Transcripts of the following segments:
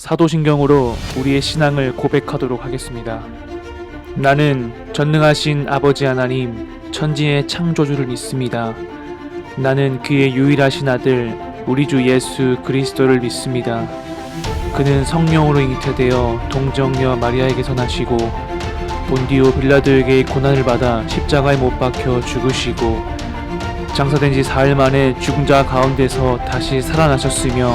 사도신경으로 우리의 신앙을 고백하도록 하겠습니다. 나는 전능하신 아버지 하나님, 천지의 창조주를 믿습니다. 나는 그의 유일하신 아들, 우리 주 예수 그리스도를 믿습니다. 그는 성령으로 잉태되어 동정녀 마리아에게서 나시고 본디오 빌라도에게 고난을 받아 십자가에 못 박혀 죽으시고 장사된 지 4일 만에 죽은 자 가운데서 다시 살아나셨으며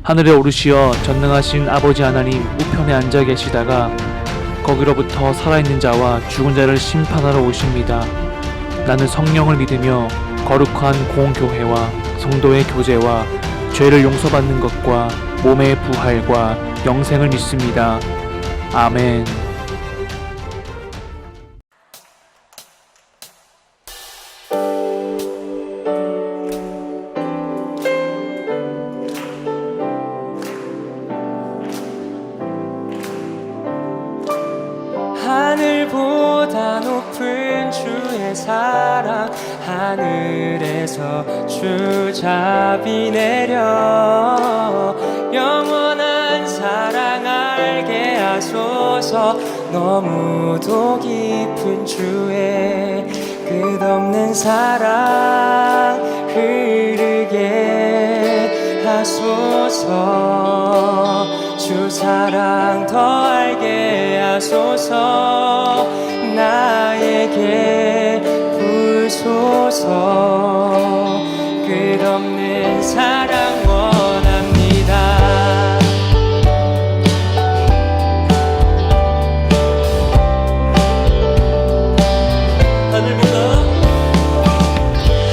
하늘에 오르시어 전능하신 아버지 하나님 우편에 앉아 계시다가 거기로부터 살아있는 자와 죽은 자를 심판하러 오십니다. 나는 성령을 믿으며 거룩한 공교회와 성도의 교제와 죄를 용서받는 것과 몸의 부활과 영생을 믿습니다. 아멘. 하늘보다 높은 주의 사랑, 하늘에서 주잡이 내려 영원한 사랑 알게 하소서. 너무도 깊은 주의 끝없는 사랑 흐르게 하소서. 주 사랑 더 알게 하소서. 나에게 부소서. 끝없는 사랑 원합니다.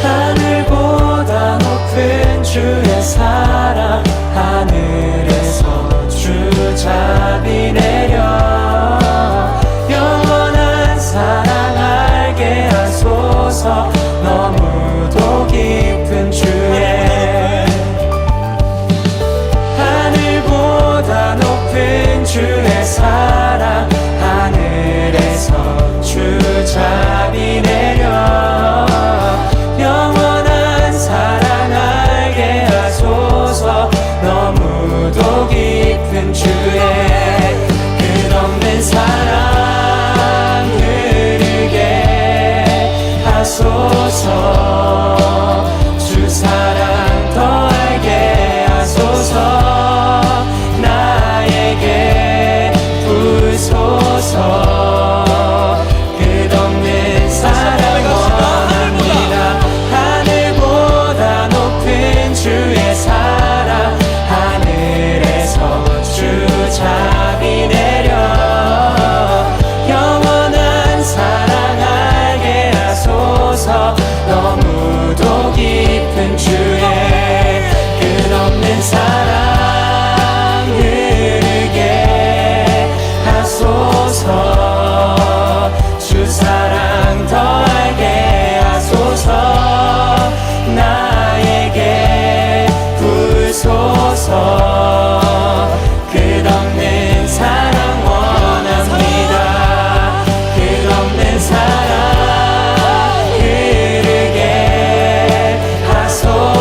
하늘보다 높은 주의 사랑, 하늘에서 주잡이 내려 영원한 사랑 알게 하소서. 너무도 깊은 주의 하늘보다 높은 주의 사랑, 하늘에서 주잡이 내려 영원한 사랑 알게 하소서. 너무도 깊은 주의 끝없는 사랑 흐르게 하소서. 주 사랑 더 알게 하소서. 나에게 부소서. 끝없는 사랑 원합니다. 하늘보다 높은 주의 사랑, 하늘에서 주잡이 내려 영원한 사랑 알게 하소서. 너무도 깊은 주의 끝없는 사랑 흐르게 하소서. 주 사랑 더 알게 하소서. 나에게 부소서. 끝없는 사랑 원합니다. 끝없는 사랑 흐르게 하소서.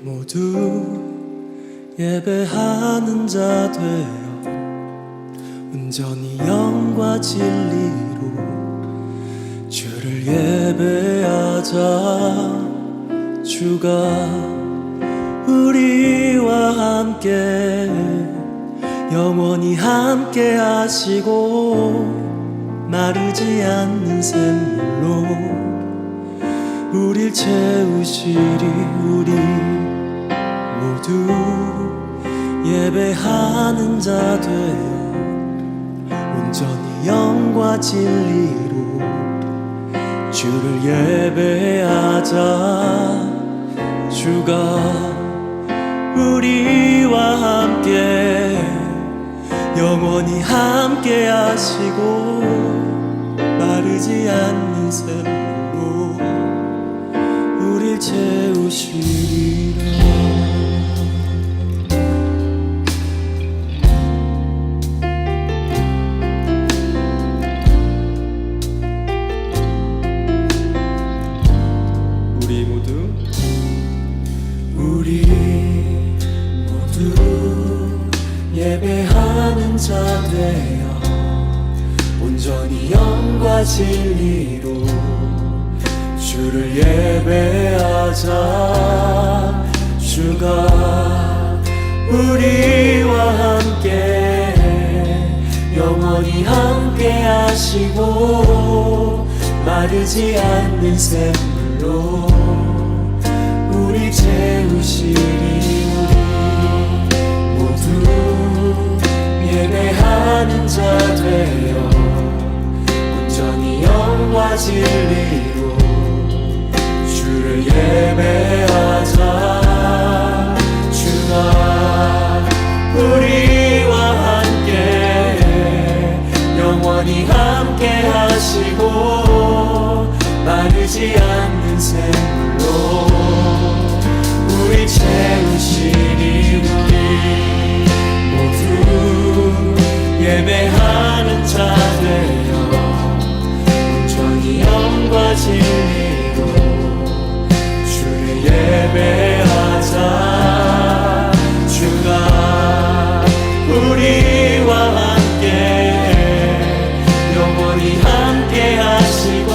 모두 예배하는 자 되어 온전히 영과 진리로 주를 예배하자. 주가 우리와 함께 영원히 함께 하시고 마르지 않는 샘물로 우릴 채우시리. 우리 모두 예배하는 자 되어 온전히 영과 진리로 주를 예배하자. 주가 우리와 함께 영원히 함께 하시고 마르지 않는 샘물로 우릴 채우시리라. 우리 모두 예배하는 자 되어 온전히 영과 진리로 주를 예배하자. 주가 우리와 함께 영원히 함께 하시고 마르지 않는 샘물로 우리 채우시리. 우리 모두 예배하는 자 되어 온전히 영과 진리로 주를 예배하자. 주가 우리와 함께 영원히 함께 하시고 마르지 않는 샘물로 우리 채우시리. 우리 모두 예배하는 자 되어 온전히 영과 진리로 주를 예배하자. 주가 우리와 함께 영원히 함께 하시고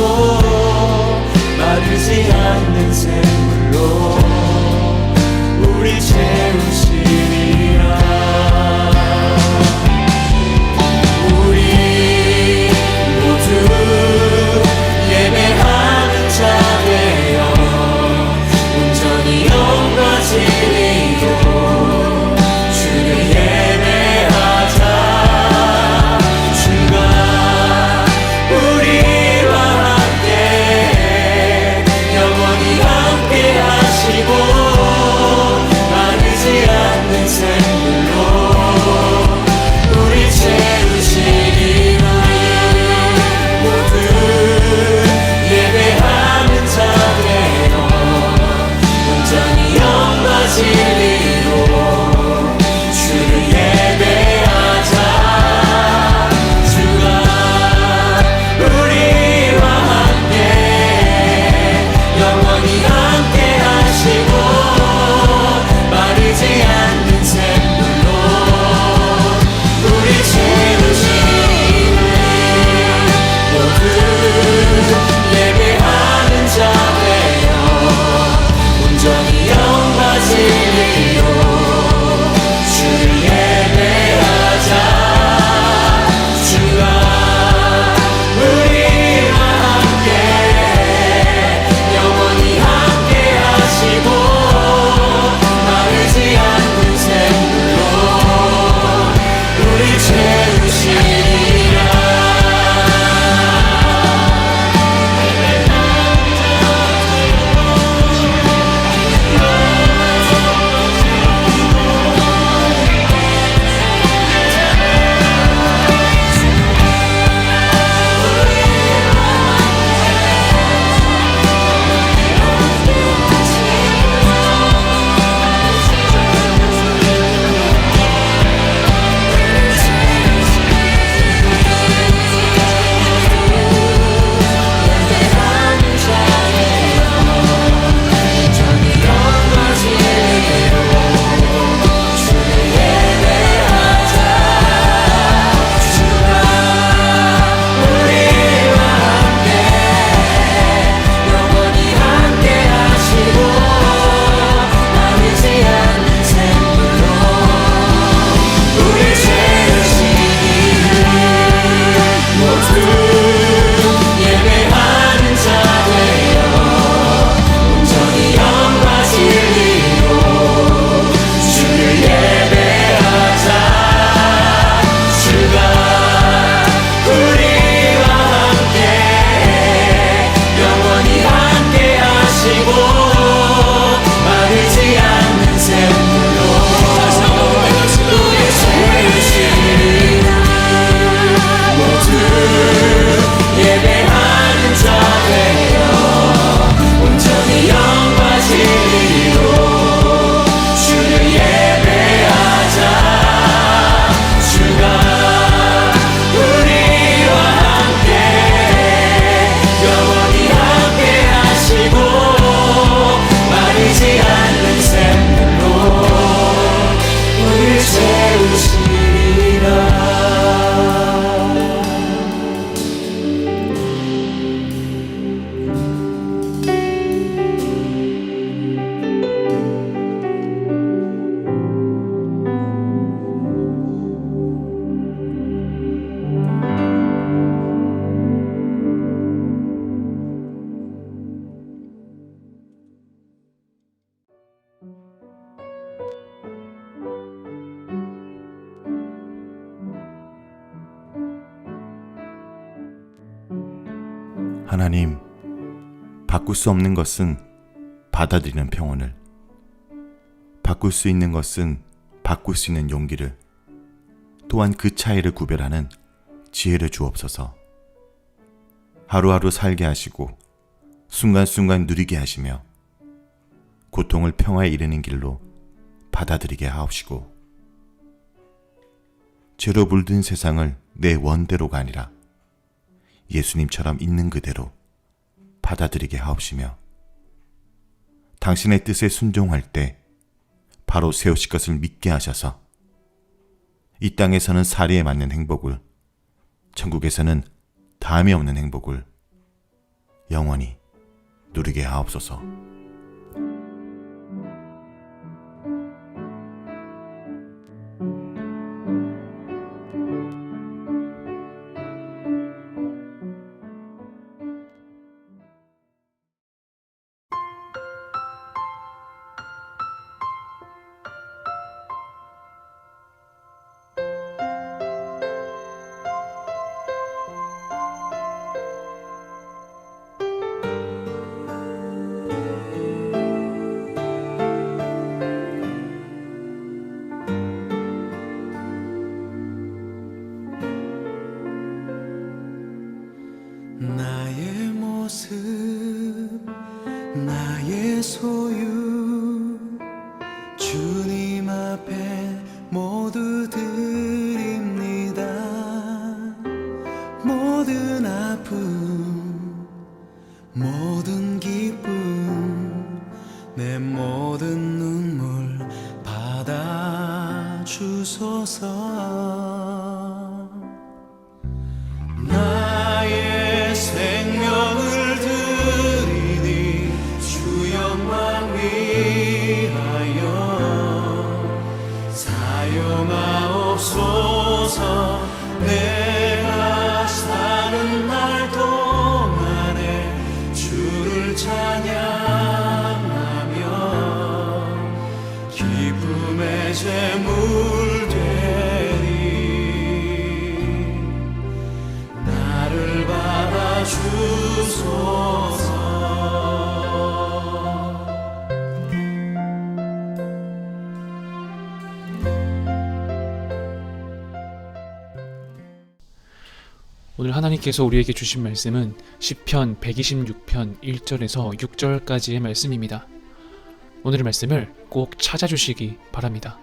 마르지 않는 샘물로 우리 채우시리라. 우리 모두 예배하는 자 되어 온전히 하나님, 바꿀 수 없는 것은 받아들이는 평온을, 바꿀 수 있는 것은 바꿀 수 있는 용기를, 또한 그 차이를 구별하는 지혜를 주옵소서. 하루하루 살게 하시고 순간순간 누리게 하시며 고통을 평화에 이르는 길로 받아들이게 하옵시고, 죄로 물든 세상을 내 원대로가 아니라 예수님처럼 있는 그대로 받아들이게 하옵시며, 당신의 뜻에 순종할 때 바로 세우실 것을 믿게 하셔서 이 땅에서는 사리에 맞는 행복을, 천국에서는 다함이 없는 행복을 영원히 누리게 하옵소서. 나의 모습, 나의 소유, 주님 앞에 모두 드립니다. 모든 아픔, 모든 기쁨, 내 모든 눈물 받아주소서. 나의 생명을 드리니 주 영광 위하여 사용하옵소서. 내가 사는 날 동안에 주를 찬양하며 기쁨의 제물 되리. 나를 받아주소서. 오늘 하나님께서 우리에게 주신 말씀은 시편 126편 1절에서 6절까지의 말씀입니다. 오늘의 말씀을 꼭 찾아주시기 바랍니다.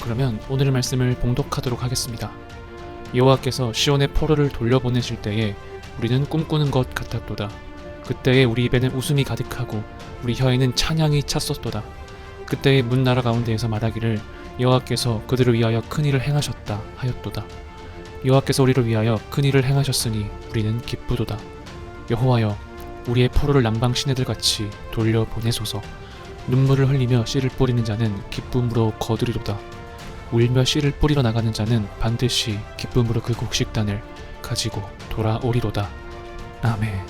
그러면 오늘의 말씀을 봉독하도록 하겠습니다. 여호와께서 시온의 포로를 돌려보내실 때에 우리는 꿈꾸는 것 같았도다. 그때에 우리 입에는 웃음이 가득하고 우리 혀에는 찬양이 찼었도다. 그때에 문 나라 가운데에서 말하기를 여호와께서 그들을 위하여 큰일을 행하셨다 하였도다. 여호와께서 우리를 위하여 큰일을 행하셨으니 우리는 기쁘도다. 여호와여, 우리의 포로를 남방 시내들같이 돌려보내소서. 눈물을 흘리며 씨를 뿌리는 자는 기쁨으로 거두리로다. 울며 씨를 뿌리러 나가는 자는 반드시 기쁨으로 그 곡식단을 가지고 돌아오리로다. 아멘.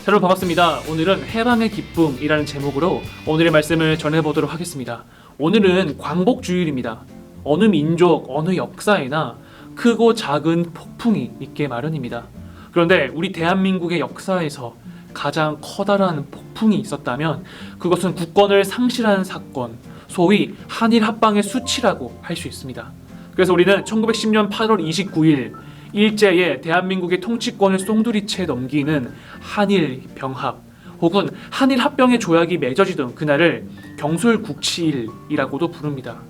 여러분 반갑습니다. 오늘은 해방의 기쁨이라는 제목으로 오늘의 말씀을 전해보도록 하겠습니다. 오늘은 광복주일입니다. 어느 민족, 어느 역사에나 크고 작은 폭풍이 있게 마련입니다. 그런데 우리 대한민국의 역사에서 가장 커다란 폭풍이 있었다면 그것은 국권을 상실한 사건, 소위 한일 합방의 수치라고 할 수 있습니다. 그래서 우리는 1910년 8월 29일 일제의 대한민국의 통치권을 송두리째 넘기는 한일 병합 혹은 한일 합병의 조약이 맺어지던 그날을 경솔국치일이라고도 부릅니다.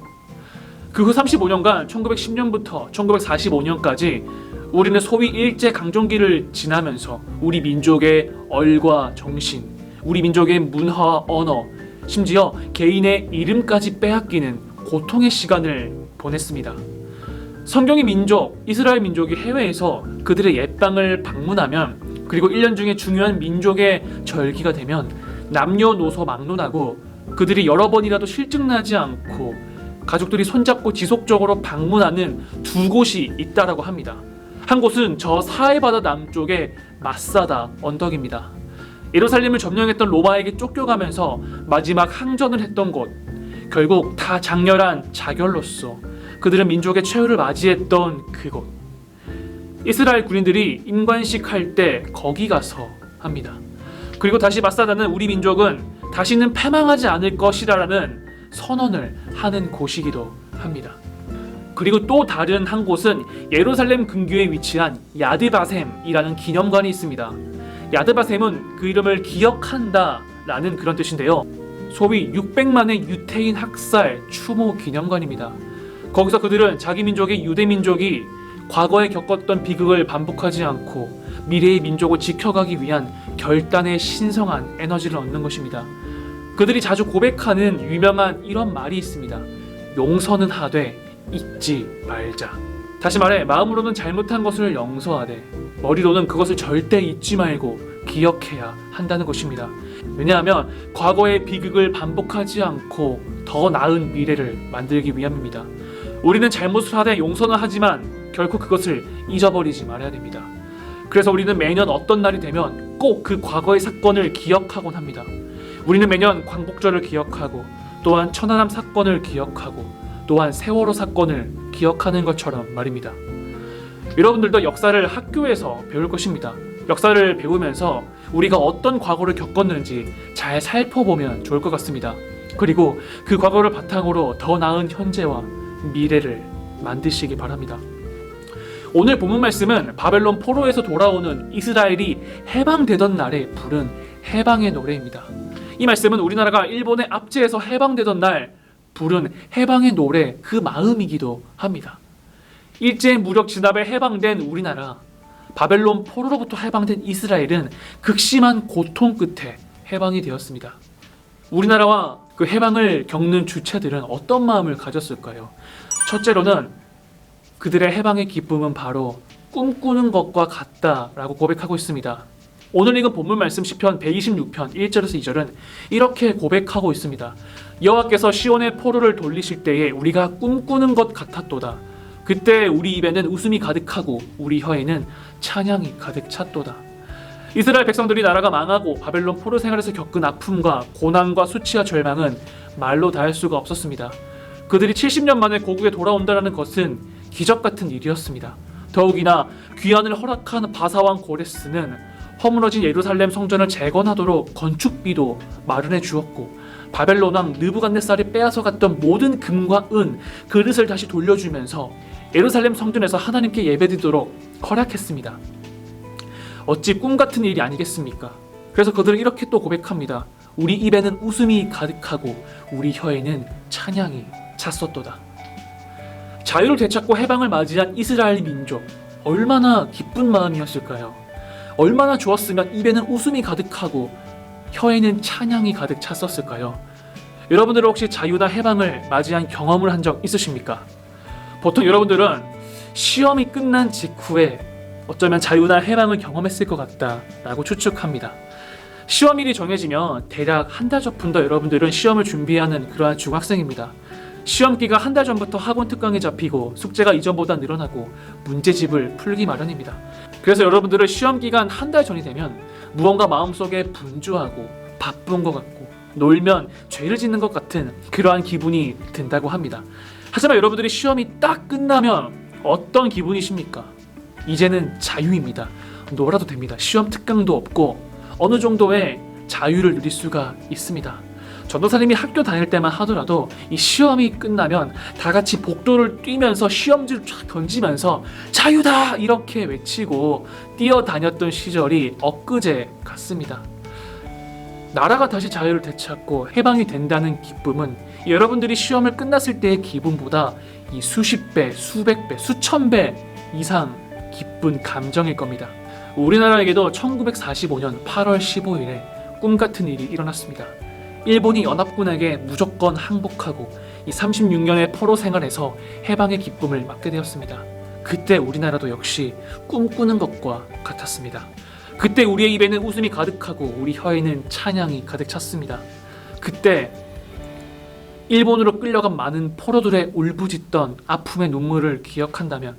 그 후 35년간 1910년부터 1945년까지 우리는 소위 일제 강점기를 지나면서 우리 민족의 얼과 정신, 우리 민족의 문화와 언어, 심지어 개인의 이름까지 빼앗기는 고통의 시간을 보냈습니다. 성경의 민족, 이스라엘 민족이 해외에서 그들의 옛 땅을 방문하면 그리고 1년 중에 중요한 민족의 절기가 되면 남녀노소 막론하고 그들이 여러 번이라도 실증나지 않고 가족들이 손잡고 지속적으로 방문하는 두 곳이 있다라고 합니다. 한 곳은 저 사해바다 남쪽의 마사다 언덕입니다. 예루살렘을 점령했던 로마에게 쫓겨가면서 마지막 항전을 했던 곳, 결국 다 장렬한 자결로서 그들은 민족의 최후를 맞이했던 그곳, 이스라엘 군인들이 임관식 할 때 거기 가서 합니다. 그리고 다시 마사다는 우리 민족은 다시는 패망하지 않을 것이라는 선언을 하는 곳이기도 합니다. 그리고 또 다른 한 곳은 예루살렘 근교에 위치한 야드바셈이라는 기념관이 있습니다. 야드바셈은 그 이름을 기억한다 라는 그런 뜻인데요, 소위 600만의 유태인 학살 추모 기념관입니다. 거기서 그들은 자기 민족의 유대 민족이 과거에 겪었던 비극을 반복하지 않고 미래의 민족을 지켜가기 위한 결단의 신성한 에너지를 얻는 것입니다. 그들이 자주 고백하는 유명한 이런 말이 있습니다. 용서는 하되 잊지 말자. 다시 말해, 마음으로는 잘못한 것을 용서하되 머리로는 그것을 절대 잊지 말고 기억해야 한다는 것입니다. 왜냐하면 과거의 비극을 반복하지 않고 더 나은 미래를 만들기 위함입니다. 우리는 잘못을 하되 용서는 하지만 결코 그것을 잊어버리지 말아야 됩니다. 그래서 우리는 매년 어떤 날이 되면 꼭 그 과거의 사건을 기억하곤 합니다. 우리는 매년 광복절을 기억하고 또한 천안함 사건을 기억하고 또한 세월호 사건을 기억하는 것처럼 말입니다. 여러분들도 역사를 학교에서 배울 것입니다. 역사를 배우면서 우리가 어떤 과거를 겪었는지 잘 살펴보면 좋을 것 같습니다. 그리고 그 과거를 바탕으로 더 나은 현재와 미래를 만드시기 바랍니다. 오늘 본문 말씀은 바벨론 포로에서 돌아오는 이스라엘이 해방되던 날에 부른 해방의 노래입니다. 이 말씀은 우리나라가 일본의 압제에서 해방되던 날 부른 해방의 노래 그 마음이기도 합니다. 일제 무력 진압에 해방된 우리나라, 바벨론 포로로부터 해방된 이스라엘은 극심한 고통 끝에 해방이 되었습니다. 우리나라와 그 해방을 겪는 주체들은 어떤 마음을 가졌을까요? 첫째로는 그들의 해방의 기쁨은 바로 꿈꾸는 것과 같다라고 고백하고 있습니다. 오늘 읽은 본문 말씀 시편 126편 1절에서 2절은 이렇게 고백하고 있습니다. 여호와께서 시온의 포로를 돌리실 때에 우리가 꿈꾸는 것 같았도다. 그때 우리 입에는 웃음이 가득하고 우리 혀에는 찬양이 가득 찼도다. 이스라엘 백성들이 나라가 망하고 바벨론 포로 생활에서 겪은 아픔과 고난과 수치와 절망은 말로 다 할 수가 없었습니다. 그들이 70년 만에 고국에 돌아온다는 것은 기적 같은 일이었습니다. 더욱이나 귀환을 허락한 바사왕 고레스는 허물어진 예루살렘 성전을 재건하도록 건축비도 마련해 주었고 바벨론 왕 느부갓네살이 빼앗아갔던 모든 금과 은, 그릇을 다시 돌려주면서 예루살렘 성전에서 하나님께 예배드리도록 허락했습니다. 어찌 꿈같은 일이 아니겠습니까? 그래서 그들은 이렇게 또 고백합니다. 우리 입에는 웃음이 가득하고 우리 혀에는 찬양이 찼었도다. 자유를 되찾고 해방을 맞이한 이스라엘 민족, 얼마나 기쁜 마음이었을까요? 얼마나 좋았으면 입에는 웃음이 가득하고 혀에는 찬양이 가득 찼었을까요? 여러분들은 혹시 자유나 해방을 맞이한 경험을 한 적 있으십니까? 보통 여러분들은 시험이 끝난 직후에 어쩌면 자유나 해방을 경험했을 것 같다라고 추측합니다. 시험일이 정해지면 대략 한 달 전부터 여러분들은 시험을 준비하는 그러한 중학생입니다. 시험기가 한 달 전부터 학원 특강에 잡히고 숙제가 이전보다 늘어나고 문제집을 풀기 마련입니다. 그래서 여러분들은 시험기간 한 달 전이 되면 무언가 마음속에 분주하고 바쁜 것 같고 놀면 죄를 짓는 것 같은 그러한 기분이 든다고 합니다. 하지만 여러분들이 시험이 딱 끝나면 어떤 기분이십니까? 이제는 자유입니다. 놀아도 됩니다. 시험 특강도 없고 어느 정도의 자유를 누릴 수가 있습니다. 전도사님이 학교 다닐 때만 하더라도 이 시험이 끝나면 다 같이 복도를 뛰면서 시험지를 쫙 던지면서 자유다! 이렇게 외치고 뛰어다녔던 시절이 엊그제 같습니다. 나라가 다시 자유를 되찾고 해방이 된다는 기쁨은 여러분들이 시험을 끝났을 때의 기분보다 이 수십 배, 수백 배, 수천 배 이상 기쁜 감정일 겁니다. 우리나라에게도 1945년 8월 15일에 꿈같은 일이 일어났습니다. 일본이 연합군에게 무조건 항복하고 이 36년의 포로 생활에서 해방의 기쁨을 맞게 되었습니다. 그때 우리나라도 역시 꿈꾸는 것과 같았습니다. 그때 우리의 입에는 웃음이 가득하고 우리 혀에는 찬양이 가득 찼습니다. 그때 일본으로 끌려간 많은 포로들의 울부짖던 아픔의 눈물을 기억한다면,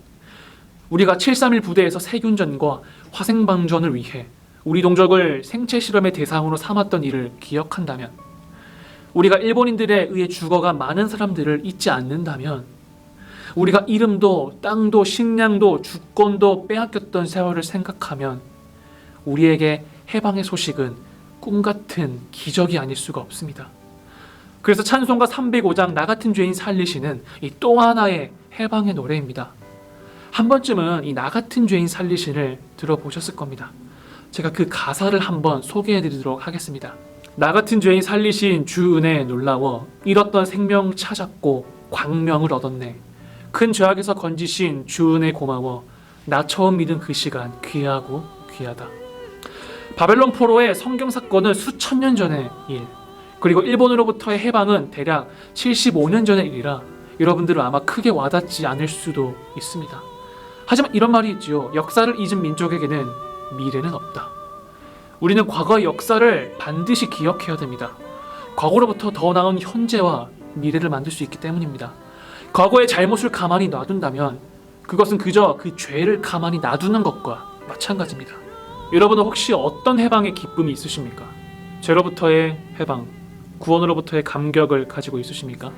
우리가 731 부대에서 세균전과 화생방전을 위해 우리 동족을 생체 실험의 대상으로 삼았던 일을 기억한다면, 우리가 일본인들에 의해 죽어간 많은 사람들을 잊지 않는다면, 우리가 이름도 땅도 식량도 주권도 빼앗겼던 세월을 생각하면 우리에게 해방의 소식은 꿈같은 기적이 아닐 수가 없습니다. 그래서 찬송가 305장 나 같은 죄인 살리시는 이 또 하나의 해방의 노래입니다. 한 번쯤은 이 나 같은 죄인 살리신을 들어보셨을 겁니다. 제가 그 가사를 한번 소개해드리도록 하겠습니다. 나 같은 죄인 살리신 주 은혜에 놀라워 잃었던 생명 찾았고 광명을 얻었네. 큰 죄악에서 건지신 주 은혜 고마워. 나 처음 믿은 그 시간 귀하고 귀하다. 바벨론 포로의 성경 사건은 수천 년 전의 일, 그리고 일본으로부터의 해방은 대략 75년 전의 일이라 여러분들은 아마 크게 와닿지 않을 수도 있습니다. 하지만 이런 말이 있지요. 역사를 잊은 민족에게는 미래는 없다. 우리는 과거의 역사를 반드시 기억해야 됩니다. 과거로부터 더 나은 현재와 미래를 만들 수 있기 때문입니다. 과거의 잘못을 가만히 놔둔다면 그것은 그저 그 죄를 가만히 놔두는 것과 마찬가지입니다. 여러분은 혹시 어떤 해방의 기쁨이 있으십니까? 죄로부터의 해방, 구원으로부터의 감격을 가지고 있으십니까?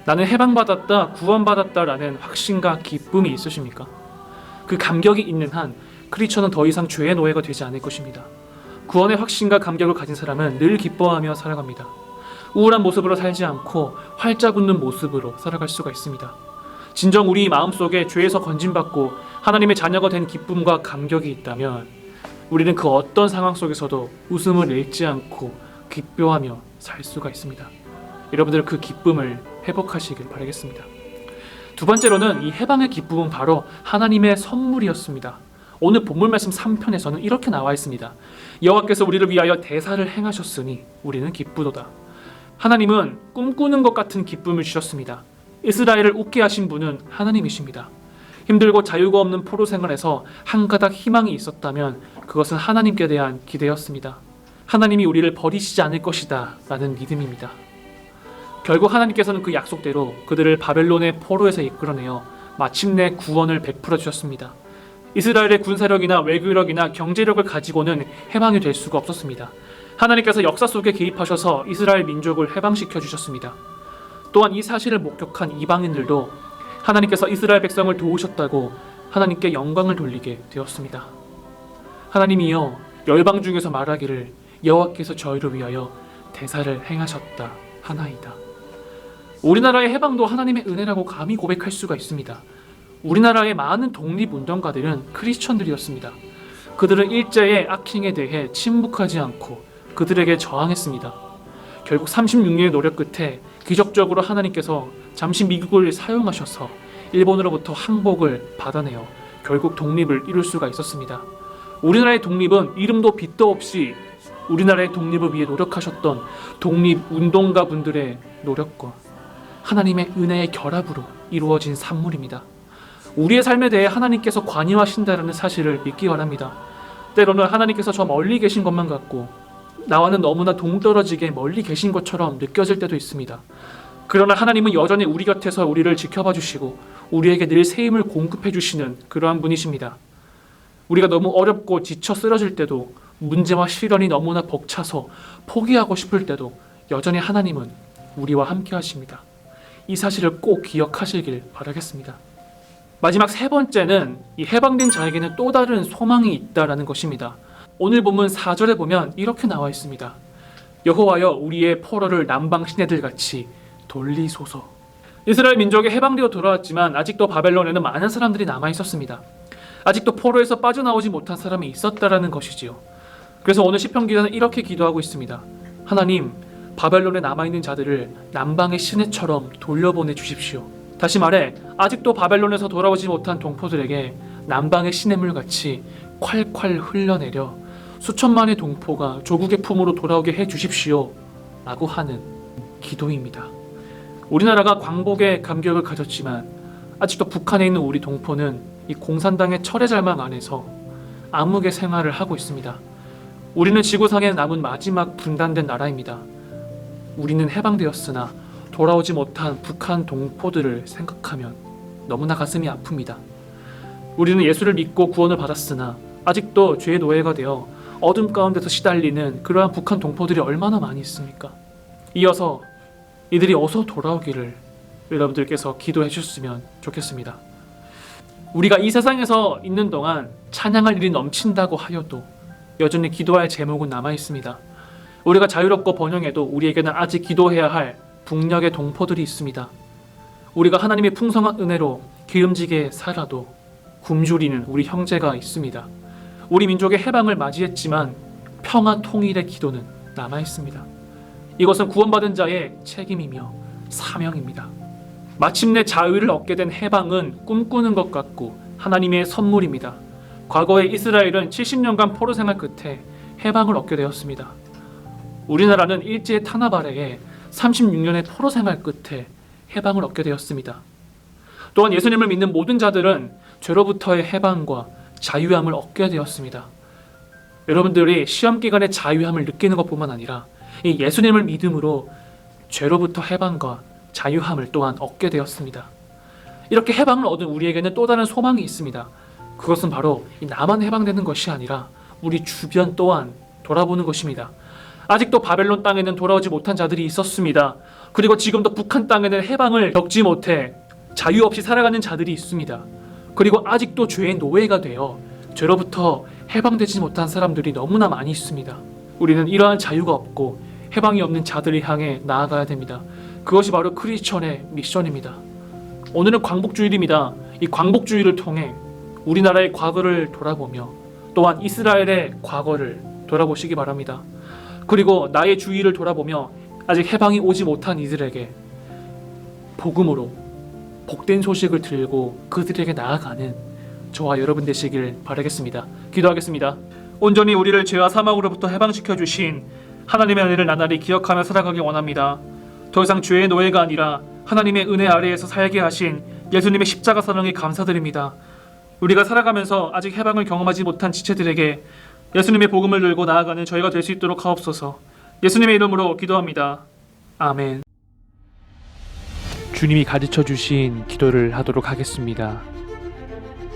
나는 해방받았다, 구원받았다라는 확신과 기쁨이 있으십니까? 그 감격이 있는 한 크리스천은 더 이상 죄의 노예가 되지 않을 것입니다. 구원의 확신과 감격을 가진 사람은 늘 기뻐하며 살아갑니다. 우울한 모습으로 살지 않고 활짝 웃는 모습으로 살아갈 수가 있습니다. 진정 우리 마음속에 죄에서 건진받고 하나님의 자녀가 된 기쁨과 감격이 있다면 우리는 그 어떤 상황 속에서도 웃음을 잃지 않고 기뻐하며 살 수가 있습니다. 여러분들 그 기쁨을 회복하시길 바라겠습니다. 두 번째로는 이 해방의 기쁨은 바로 하나님의 선물이었습니다. 오늘 본문 말씀 3편에서는 이렇게 나와 있습니다. 여호와께서 우리를 위하여 대사를 행하셨으니 우리는 기쁘도다. 하나님은 꿈꾸는 것 같은 기쁨을 주셨습니다. 이스라엘을 웃게 하신 분은 하나님이십니다. 힘들고 자유가 없는 포로 생활에서 한 가닥 희망이 있었다면 그것은 하나님께 대한 기대였습니다. 하나님이 우리를 버리시지 않을 것이다 라는 믿음입니다. 결국 하나님께서는 그 약속대로 그들을 바벨론의 포로에서 이끌어내어 마침내 구원을 베풀어 주셨습니다. 이스라엘의 군사력이나 외교력이나 경제력을 가지고는 해방이 될 수가 없었습니다. 하나님께서 역사 속에 개입하셔서 이스라엘 민족을 해방시켜 주셨습니다. 또한 이 사실을 목격한 이방인들도 하나님께서 이스라엘 백성을 도우셨다고 하나님께 영광을 돌리게 되었습니다. 하나님이여 열방 중에서 말하기를 여호와께서 저희를 위하여 대사를 행하셨다 하나이다. 우리나라의 해방도 하나님의 은혜라고 감히 고백할 수가 있습니다. 우리나라의 많은 독립운동가들은 크리스천들이었습니다. 그들은 일제의 악행에 대해 침묵하지 않고 그들에게 저항했습니다. 결국 36년의 노력 끝에 기적적으로 하나님께서 잠시 미국을 사용하셔서 일본으로부터 항복을 받아내어 결국 독립을 이룰 수가 있었습니다. 우리나라의 독립은 이름도 빛도 없이 우리나라의 독립을 위해 노력하셨던 독립운동가 분들의 노력과 하나님의 은혜의 결합으로 이루어진 산물입니다. 우리의 삶에 대해 하나님께서 관여하신다는 사실을 믿기 바랍니다. 때로는 하나님께서 저 멀리 계신 것만 같고 나와는 너무나 동떨어지게 멀리 계신 것처럼 느껴질 때도 있습니다. 그러나 하나님은 여전히 우리 곁에서 우리를 지켜봐 주시고 우리에게 늘 새 힘을 공급해 주시는 그러한 분이십니다. 우리가 너무 어렵고 지쳐 쓰러질 때도, 문제와 시련이 너무나 벅차서 포기하고 싶을 때도 여전히 하나님은 우리와 함께 하십니다. 이 사실을 꼭 기억하시길 바라겠습니다. 마지막 세 번째는 이 해방된 자에게는 또 다른 소망이 있다라는 것입니다. 오늘 본문 4절에 보면 이렇게 나와 있습니다. 여호와여 우리의 포로를 남방 시내들 같이 돌리소서. 이스라엘 민족이 해방되어 돌아왔지만 아직도 바벨론에는 많은 사람들이 남아 있었습니다. 아직도 포로에서 빠져나오지 못한 사람이 있었다라는 것이지요. 그래서 오늘 시편 기자는 이렇게 기도하고 있습니다. 하나님, 바벨론에 남아있는 자들을 남방의 시내처럼 돌려보내 주십시오. 다시 말해 아직도 바벨론에서 돌아오지 못한 동포들에게 남방의 시냇물같이 콸콸 흘러내려 수천만의 동포가 조국의 품으로 돌아오게 해 주십시오 라고 하는 기도입니다. 우리나라가 광복의 감격을 가졌지만 아직도 북한에 있는 우리 동포는 이 공산당의 철의 잘망 안에서 암흑의 생활을 하고 있습니다. 우리는 지구상에 남은 마지막 분단된 나라입니다. 우리는 해방되었으나 돌아오지 못한 북한 동포들을 생각하면 너무나 가슴이 아픕니다. 우리는 예수를 믿고 구원을 받았으나 아직도 죄의 노예가 되어 어둠 가운데서 시달리는 그러한 북한 동포들이 얼마나 많이 있습니까? 이어서 이들이 어서 돌아오기를 여러분들께서 기도해 주셨으면 좋겠습니다. 우리가 이 세상에서 있는 동안 찬양할 일이 넘친다고 하여도 여전히 기도할 제목은 남아 있습니다. 우리가 자유롭고 번영해도 우리에게는 아직 기도해야 할 북녘의 동포들이 있습니다. 우리가 하나님의 풍성한 은혜로 기름지게 살아도 굶주리는 우리 형제가 있습니다. 우리 민족의 해방을 맞이했지만 평화 통일의 기도는 남아 있습니다. 이것은 구원받은 자의 책임이며 사명입니다. 마침내 자유를 얻게 된 해방은 꿈꾸는 것 같고 하나님의 선물입니다. 과거에 이스라엘은 70년간 포로 생활 끝에 해방을 얻게 되었습니다. 우리나라는 일제의 탄압 아래에 36년의 포로 생활 끝에 해방을 얻게 되었습니다. 또한 예수님을 믿는 모든 자들은 죄로부터의 해방과 자유함을 얻게 되었습니다. 여러분들이 시험 기간에 자유함을 느끼는 것뿐만 아니라 이 예수님을 믿음으로 죄로부터 해방과 자유함을 또한 얻게 되었습니다. 이렇게 해방을 얻은 우리에게는 또 다른 소망이 있습니다. 그것은 바로 나만 해방되는 것이 아니라 우리 주변 또한 돌아보는 것입니다. 아직도 바벨론 땅에는 돌아오지 못한 자들이 있었습니다. 그리고 지금도 북한 땅에는 해방을 겪지 못해 자유 없이 살아가는 자들이 있습니다. 그리고 아직도 죄의 노예가 되어 죄로부터 해방되지 못한 사람들이 너무나 많이 있습니다. 우리는 이러한 자유가 없고 해방이 없는 자들을 향해 나아가야 됩니다. 그것이 바로 크리스천의 미션입니다. 오늘은 광복주일입니다. 이 광복주일을 통해 우리나라의 과거를 돌아보며 또한 이스라엘의 과거를 돌아보시기 바랍니다. 그리고 나의 주위를 돌아보며 아직 해방이 오지 못한 이들에게 복음으로 복된 소식을 들고 그들에게 나아가는 저와 여러분 되시길 바라겠습니다. 기도하겠습니다. 온전히 우리를 죄와 사망으로부터 해방시켜 주신 하나님의 은혜를 나날이 기억하며 살아가기 원합니다. 더 이상 죄의 노예가 아니라 하나님의 은혜 아래에서 살게 하신 예수님의 십자가 사랑에 감사드립니다. 우리가 살아가면서 아직 해방을 경험하지 못한 지체들에게 예수님의 복음을 들고 나아가는 저희가 될 수 있도록 하옵소서. 예수님의 이름으로 기도합니다. 아멘. 주님이 가르쳐 주신 기도를 하도록 하겠습니다.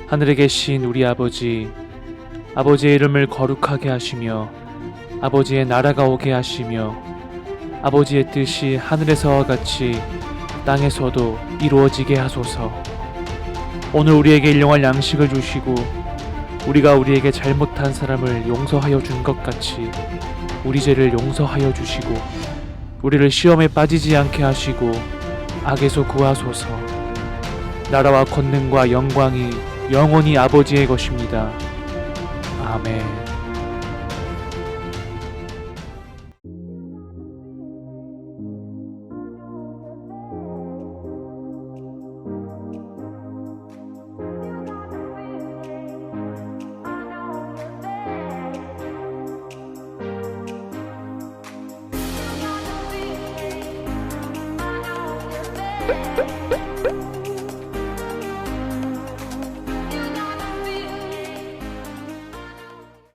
하늘에 계신 우리 아버지, 아버지의 이름을 거룩하게 하시며 아버지의 나라가 오게 하시며 아버지의 뜻이 하늘에서와 같이 땅에서도 이루어지게 하소서. 오늘 우리에게 일용할 양식을 주시고 우리가 우리에게 잘못한 사람을 용서하여 준 것 같이 우리 죄를 용서하여 주시고 우리를 시험에 빠지지 않게 하시고 악에서 구하소서. 나라와 권능과 영광이 영원히 아버지의 것입니다. 아멘.